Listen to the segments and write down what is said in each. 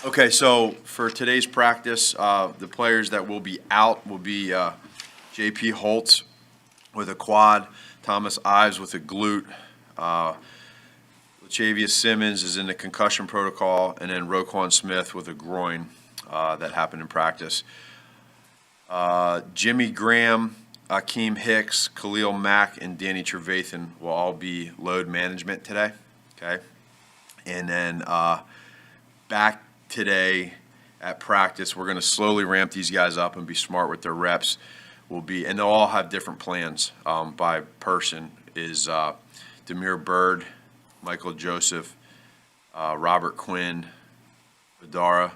Okay, so for today's practice, the players that will be out will be J.P. Holtz with a quad, Thomas Ives with a glute, Lachavius Simmons is in the concussion protocol, and then Roquan Smith with a groin that happened in practice. Jimmy Graham, Akeem Hicks, Khalil Mack, and Danny Trevathan will all be load management today, okay? And then back today at practice, we're going to slowly ramp these guys up and be smart with their reps. And they'll all have different plans by person. Is Demir Bird, Michael Joseph, Robert Quinn, Badara,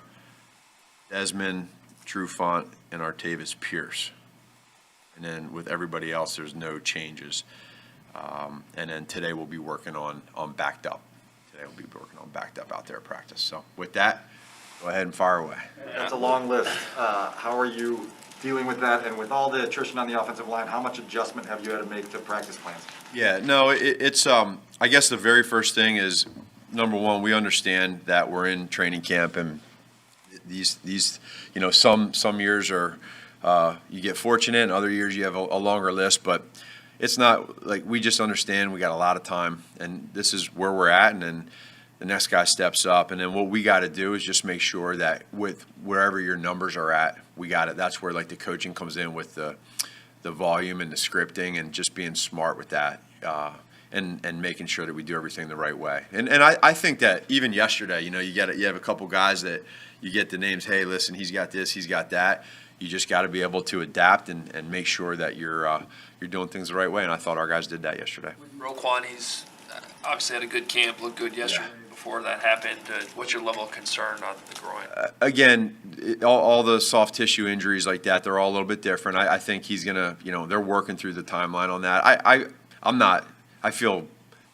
Desmond Trufant, and Artavis Pierce. And then with everybody else, there's no changes. And then today we'll be working on backed up. Today we'll be working on backed up out there at practice. So with that, go ahead and fire away. That's a long list. How are you dealing with that? And with all the attrition on the offensive line, how much adjustment have you had to make to practice plans? Yeah, no, it's I guess the very first thing is, number one, we understand that we're in training camp, and these some years are you get fortunate, and other years you have a longer list, but it's not like, we just understand we got a lot of time, and this is where we're at, and then the next guy steps up, and then what we got to do is just make sure that with wherever your numbers are at, we got it. That's where like the coaching comes in with the volume and the scripting, and just being smart with that, and making sure that we do everything the right way. And I think that even yesterday, you have a couple guys that you get the names. Hey, listen, he's got this, he's got that. You just got to be able to adapt and make sure that you're doing things the right way. And I thought our guys did that yesterday. Roquan, he's obviously had a good camp, looked good yesterday. Yeah. Before that happened, what's your level of concern on the groin? Again, all the soft tissue injuries like that, they're all a little bit different. I think he's gonna, they're working through the timeline on that. I feel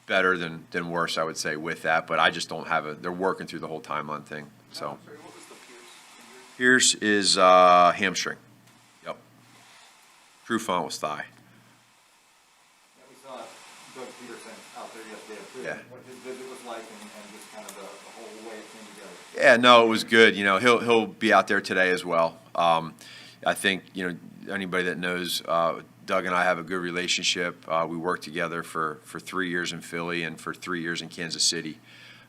better than worse, I would say, with that, but I just don't have they're working through the whole timeline thing. So. What was the Pierce is hamstring. Yep. Trufant was thigh. Yeah, we saw Doug Peterson out there yesterday too. Yeah. What his visit was like, and just kind of the whole way it came together. Yeah, no, it was good. He'll be out there today as well. I think anybody that knows Doug and I have a good relationship. We worked together for 3 years in Philly and for 3 years in Kansas City.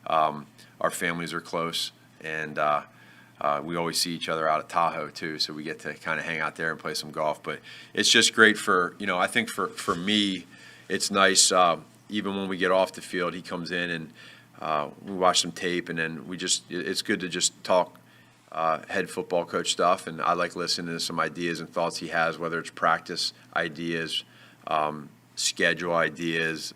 Our families are close, and we always see each other out at Tahoe too, so we get to kind of hang out there and play some golf. But it's just great for, I think for me, it's nice, even when we get off the field, he comes in and we watch some tape, and then it's good to just talk head football coach stuff, and I like listening to some ideas and thoughts he has, whether it's practice ideas, schedule ideas,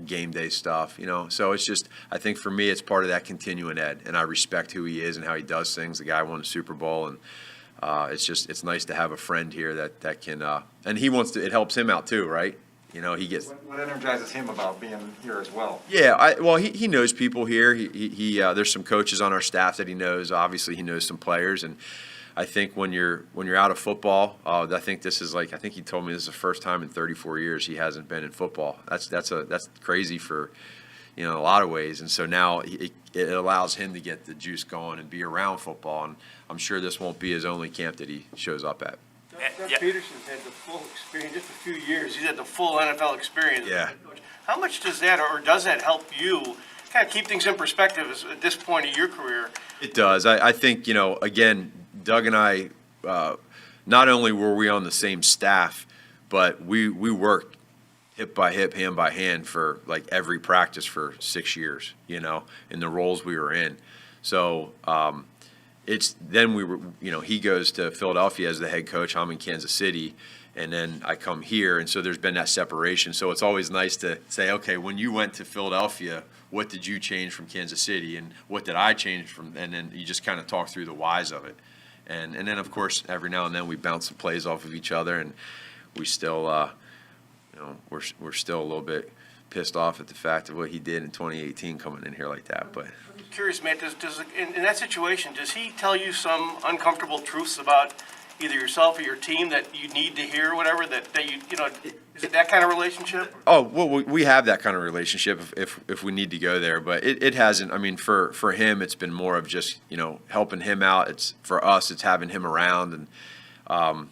game day stuff, So it's just, I think for me, it's part of that continuing ed, and I respect who he is and how he does things. The guy won the Super Bowl, and it's nice to have a friend here that can, and he wants to. It helps him out too, right? He gets. What energizes him about being here as well? Yeah, he knows people here. He there's some coaches on our staff that he knows. Obviously, he knows some players, and I think when you're out of football, I think he told me this is the first time in 34 years he hasn't been in football. That's crazy for a lot of ways, and so now it allows him to get the juice going and be around football. And I'm sure this won't be his only camp that he shows up at. Doug Peterson's had the full experience, just a few years. He's had the full NFL experience. Yeah. How much does that help you kind of keep things in perspective at this point of your career? It does. I think, again, Doug and I, not only were we on the same staff, but we worked hip by hip, hand by hand for like every practice for 6 years, in the roles we were in. So, then we were, he goes to Philadelphia as the head coach. I'm in Kansas City, and then I come here, and so there's been that separation. So it's always nice to say, okay, when you went to Philadelphia, what did you change from Kansas City, and what did I change from? And then you just kind of talk through the whys of it, and then of course every now and then we bounce some plays off of each other, and we still, we're still a little bit pissed off at the fact of what he did in 2018 coming in here like that, but. I'm curious, Matt, in that situation, does he tell you some uncomfortable truths about either yourself or your team that you need to hear, whatever, that you know, is it that kind of relationship? Oh, well, we have that kind of relationship if we need to go there, but it hasn't. I mean, for him, it's been more of just, helping him out. It's for us, it's having him around. And,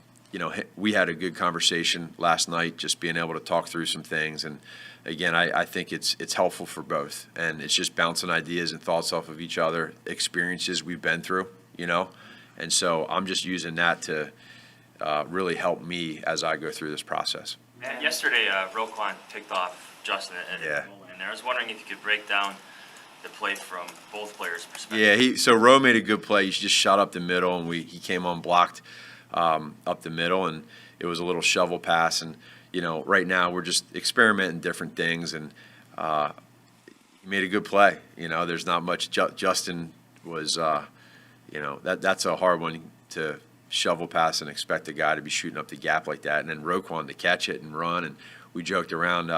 we had a good conversation last night, just being able to talk through some things. And again, I think it's helpful for both. And it's just bouncing ideas and thoughts off of each other, experiences we've been through, And so I'm just using that to really help me as I go through this process. Yesterday, Roquan picked off Justin and Yeah. and I was wondering if you could break down the play from both players' perspective. Yeah, so Rowe made a good play. He just shot up the middle, and he came unblocked up the middle, and it was a little shovel pass. And right now we're just experimenting different things, and he made a good play. There's not much. Justin was, that's a hard one to shovel pass and expect a guy to be shooting up the gap like that, and then Roquan to catch it and run. And we joked around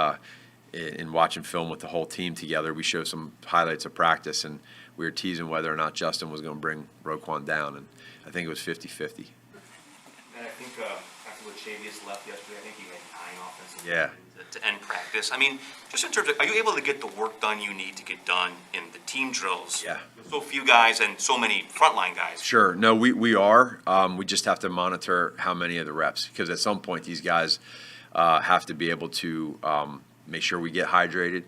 in watching film with the whole team together. We showed some highlights of practice, and we were teasing whether or not Justin was going to bring Roquan down, and I think it was 50-50. And I think after Lachavius left yesterday, I think he had 9 offensive Yeah. to end practice. I mean, just in terms of, are you able to get the work done you need to get done in the team drills? Yeah. With so few guys and so many frontline guys. Sure. No, we are. We just have to monitor how many of the reps, because at some point these guys have to be able to make sure we get hydrated,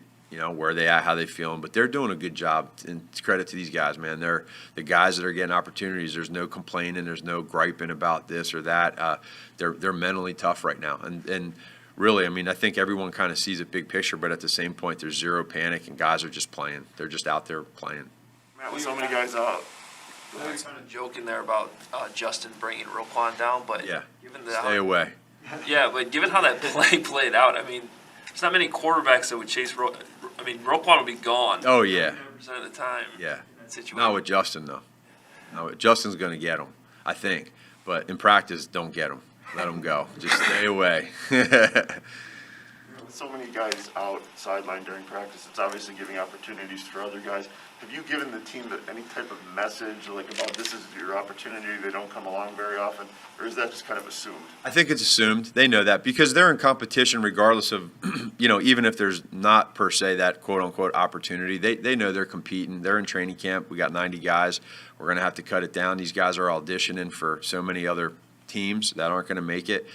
where they at, how they feeling. But they're doing a good job, and it's credit to these guys, man. They're the guys that are getting opportunities. There's no complaining. There's no griping about this or that. They're mentally tough right now. And really, I mean, I think everyone kind of sees a big picture, but at the same point, there's zero panic, and guys are just playing. They're just out there playing. Matt, with so many guys out. We were kind of joking there about Justin bringing Roquan down, but Yeah. given the Stay away. but given how that play played out, I mean, there's not many quarterbacks that would chase. Roquan would be gone. Oh, yeah. 100% of the time. Yeah. In that situation. Not with Justin, though. No, Justin's going to get him, I think. But in practice, don't get him. Let him go. Just stay away. With so many guys out sidelined during practice, it's obviously giving opportunities for other guys. Have you given the team any type of message, like about this is your opportunity, they don't come along very often, or is that just kind of assumed? I think it's assumed. They know that because they're in competition regardless of, even if there's not per se that quote-unquote opportunity. They know they're competing. They're in training camp. We got 90 guys. We're going to have to cut it down. These guys are auditioning for so many other teams that aren't going to make it.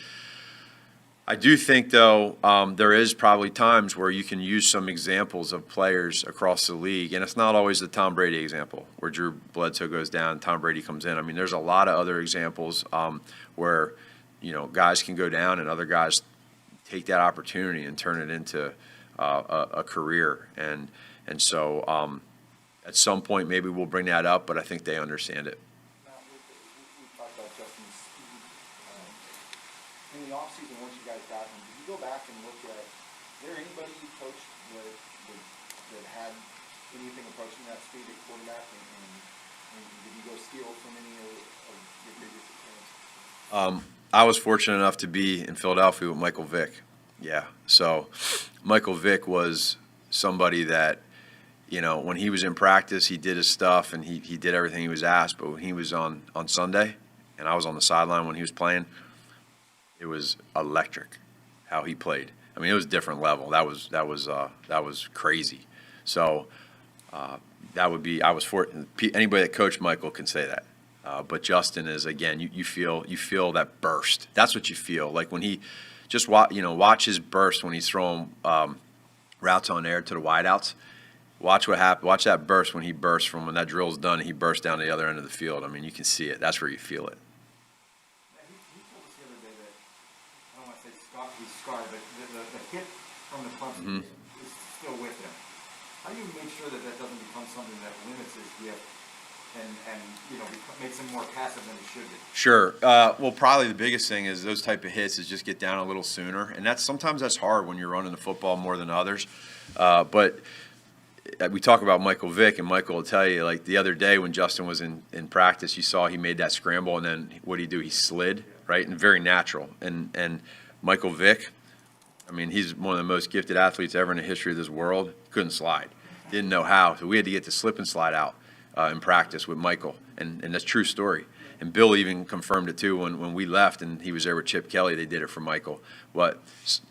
I do think, though, there is probably times where you can use some examples of players across the league, and it's not always the Tom Brady example where Drew Bledsoe goes down, Tom Brady comes in. I mean, there's a lot of other examples where, guys can go down and other guys take that opportunity and turn it into a career. And so at some point maybe we'll bring that up, but I think they understand it. We talked about Justin's speed. In the offseason, once you guys got him, did you go back and look at, is there anybody you coached that had anything approaching that speed at quarterback? And did you go steal from any of your previous experience? I was fortunate enough to be in Philadelphia with Michael Vick. Yeah. So Michael Vick was somebody that, when he was in practice, he did his stuff and he did everything he was asked. But when he was on Sunday and I was on the sideline when he was playing, it was electric how he played. I mean, it was a different level. That was crazy. So anybody that coached Michael can say that. But Justin is, again, you feel that burst. That's what you feel like when he just watch his burst when he's throwing routes on air to the wideouts. Watch what happened. Watch that burst when he bursts from when that drill's done and he bursts down the other end of the field. I mean, you can see it. That's where you feel it. He told us the other day that, I don't want to say he's scarred, but the hit from the punch is still with him. How do you make sure that doesn't become something that limits his gift and makes him more passive than he should be? Sure. Well, probably the biggest thing is those type of hits is just get down a little sooner, and sometimes that's hard when you're running the football more than others. But we talk about Michael Vick, and Michael will tell you, like the other day when Justin was in practice, you saw he made that scramble, and then what did he do? He slid, right, and very natural. And Michael Vick, I mean, he's one of the most gifted athletes ever in the history of this world. Couldn't slide, didn't know how, so we had to get the slip and slide out in practice with Michael, and that's a true story. And Bill even confirmed it too when we left and he was there with Chip Kelly. They did it for Michael. But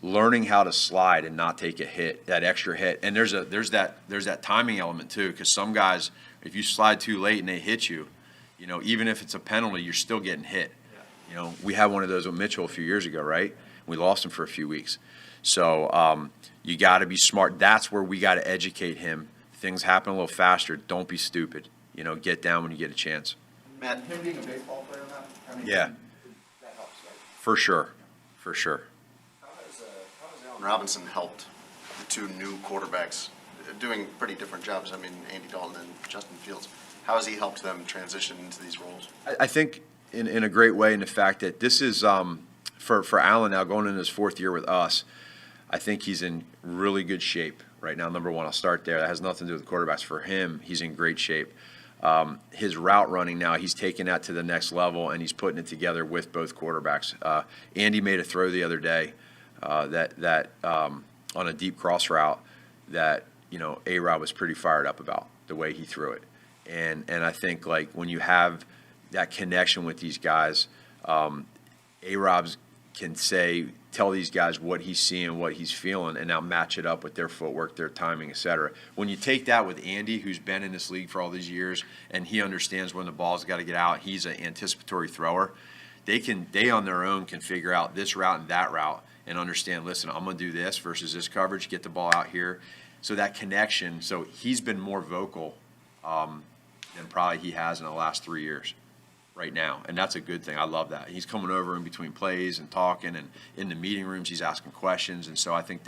learning how to slide and not take a hit, that extra hit, and there's that timing element too, because some guys, if you slide too late and they hit you, you know, even if it's a penalty, you're still getting hit. You know, we had one of those with Mitchell a few years ago, right? We lost him for a few weeks. So you got to be smart. That's where we got to educate him. Things happen a little faster. Don't be stupid. You know, get down when you get a chance. Matt, him being a baseball player, Matt, I mean, Yeah. that helps, right? For sure. For sure. How has Allen Robinson helped the two new quarterbacks doing pretty different jobs? I mean, Andy Dalton and Justin Fields. How has he helped them transition into these roles? I think in a great way in the fact that this is, for Allen now going into his fourth year with us, I think he's in really good shape right now. Number one, I'll start there. That has nothing to do with quarterbacks. For him, he's in great shape. His route running now, he's taking that to the next level, and he's putting it together with both quarterbacks. Andy made a throw the other day that on a deep cross route that, you know, A-Rob was pretty fired up about the way he threw it. And I think, like, when you have that connection with these guys, A-Rob's can tell these guys what he's seeing, what he's feeling, and now match it up with their footwork, their timing, et cetera. When you take that with Andy, who's been in this league for all these years, and he understands when the ball's got to get out, he's an anticipatory thrower. They on their own can figure out this route and that route and understand, listen, I'm going to do this versus this coverage, get the ball out here. So that connection, so he's been more vocal than probably he has in the last 3 years. Right now, and that's a good thing. I love that. He's coming over in between plays and talking, and in the meeting rooms he's asking questions, and so I think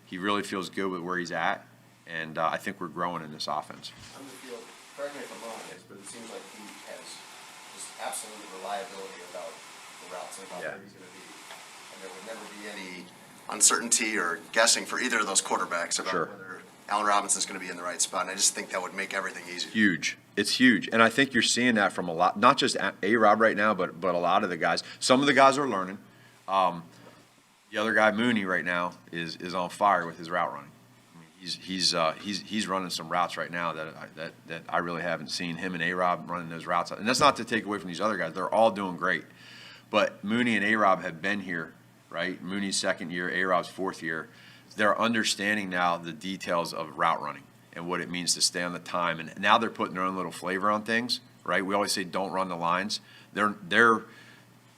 he really feels good with where he's at, and I think we're growing in this offense. On the field, correct me if I'm wrong, but it seems like he has just absolute reliability about the routes and about Yeah. where he's going to be. And there would never be any uncertainty or guessing for either of those quarterbacks about Sure. whether Allen Robinson's going to be in the right spot. And I just think that would make everything easier. Huge. It's huge, and I think you're seeing that from a lot, not just A-Rob right now, but a lot of the guys. Some of the guys are learning. The other guy, Mooney, right now is on fire with his route running. I mean, he's running some routes right now that I really haven't seen him and A-Rob running those routes. And that's not to take away from these other guys. They're all doing great. But Mooney and A-Rob have been here, right? Mooney's second year, A-Rob's fourth year. They're understanding now the details of route running and what it means to stay on the time. And now they're putting their own little flavor on things, right? We always say don't run the lines. They're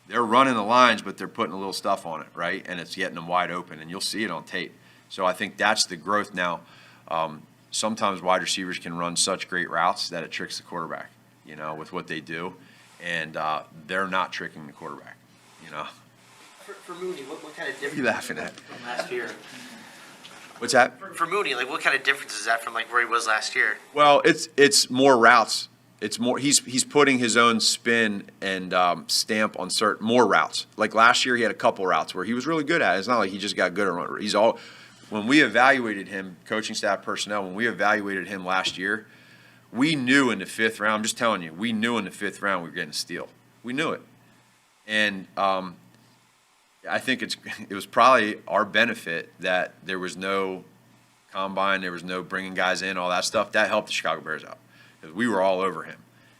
running the lines, but they're putting a little stuff on it, right? And it's getting them wide open, and you'll see it on tape. So I think that's the growth now. Sometimes wide receivers can run such great routes that it tricks the quarterback, you know, with what they do. And they're not tricking the quarterback, you know. For Mooney, what kind of What are difference? you laughing at? From last year? What's that? For Mooney, like what kind of difference is that from like where he was last year? Well, it's more routes. It's more he's putting his own spin and stamp on more routes. Like last year, he had a couple routes where he was really good at it. It's not like he just got good at run. When we evaluated him, coaching staff, personnel, when we evaluated him last year, we knew in the fifth round. I'm just telling you, we knew in the fifth round we were getting a steal. We knew it, and I think it was probably our benefit that there was no combine, there was no bringing guys in, all that stuff. That helped the Chicago Bears out because we were all over him.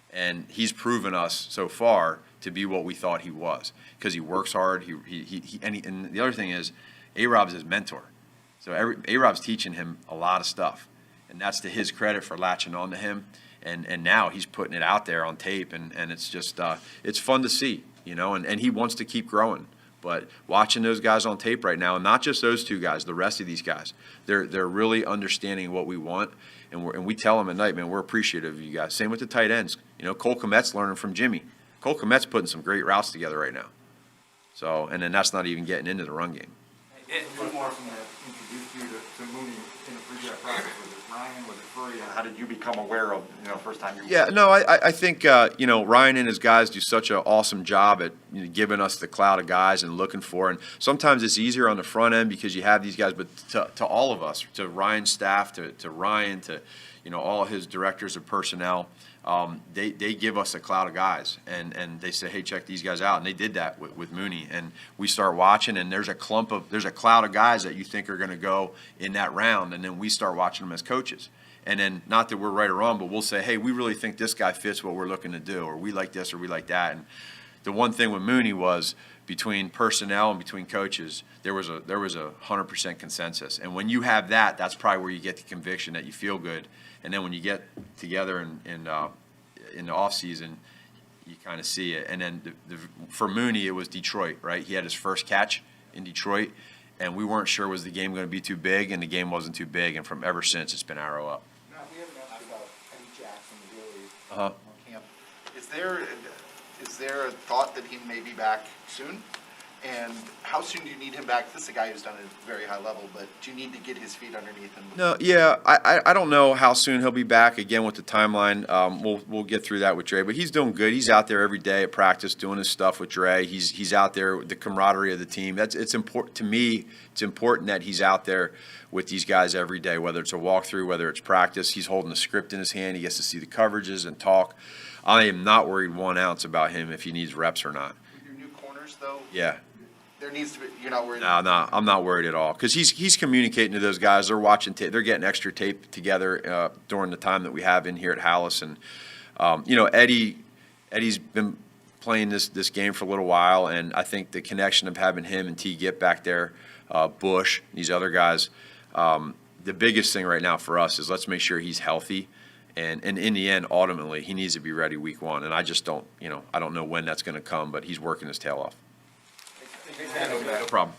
And he's proven us so far to be what we thought he was because he works hard. And the other thing is, A-Rob's his mentor. So A-Rob's teaching him a lot of stuff. And that's to his credit for latching on to him. And now he's putting it out there on tape. And it's just, it's fun to see, you know, and he wants to keep growing. But watching those guys on tape right now, and not just those two guys, the rest of these guys, they're really understanding what we want, and we tell them at night, man, we're appreciative of you guys. Same with the tight ends. You know, Cole Kmet's learning from Jimmy. Cole Kmet's putting some great routes together right now. So, and then that's not even getting into the run game. What Marson introduced you to Mooney in the pre-draft process? Was it Ryan? Was it Furry? How did you become aware of, you know, first time you? Yeah, no, I think, you know, Ryan and his guys do such an awesome job at, you know, giving us the cloud of guys and looking for. And sometimes it's easier on the front end because you have these guys, but to all of us, to Ryan's staff, to Ryan, to, you know, all his directors of personnel, they give us a cloud of guys, and they say, hey, check these guys out. And they did that with Mooney. And we start watching, and there's a cloud of guys that you think are going to go in that round, and then we start watching them as coaches. And then, not that we're right or wrong, but we'll say, hey, we really think this guy fits what we're looking to do, or we like this, or we like that. And the one thing with Mooney was, between personnel and between coaches, there was a 100% consensus. And when you have that, that's probably where you get the conviction that you feel good. And then when you get together in the off season, you kind of see it. And then for Mooney, it was Detroit, right? He had his first catch in Detroit, and we weren't sure was the game going to be too big, and the game wasn't too big. And from ever since, it's been arrow up. Now, we haven't asked you about Eddie Jackson, really, Uh-huh. on camp. Is there a thought that he may be back soon? And how soon do you need him back? This is a guy who's done it at a very high level, but do you need to get his feet underneath him? No, yeah, I don't know how soon he'll be back. Again, with the timeline, we'll get through that with Dre. But he's doing good. He's out there every day at practice doing his stuff with Dre. He's out there with the camaraderie of the team. It's important to me. It's important that he's out there with these guys every day, whether it's a walkthrough, whether it's practice. He's holding the script in his hand. He gets to see the coverages and talk. I am not worried 1 ounce about him if he needs reps or not. With your new corners, though, Yeah. there needs to be, you're not worried? No, I'm not worried at all, because he's communicating to those guys. They're watching tape. They're getting extra tape together during the time that we have in here at Hallis. And Eddie's been playing this game for a little while, and I think the connection of having him and T get back there, Bush, these other guys, the biggest thing right now for us is let's make sure he's healthy. And in the end, ultimately, he needs to be ready week 1. And I just don't, I don't know when that's going to come, but he's working his tail off. No problem.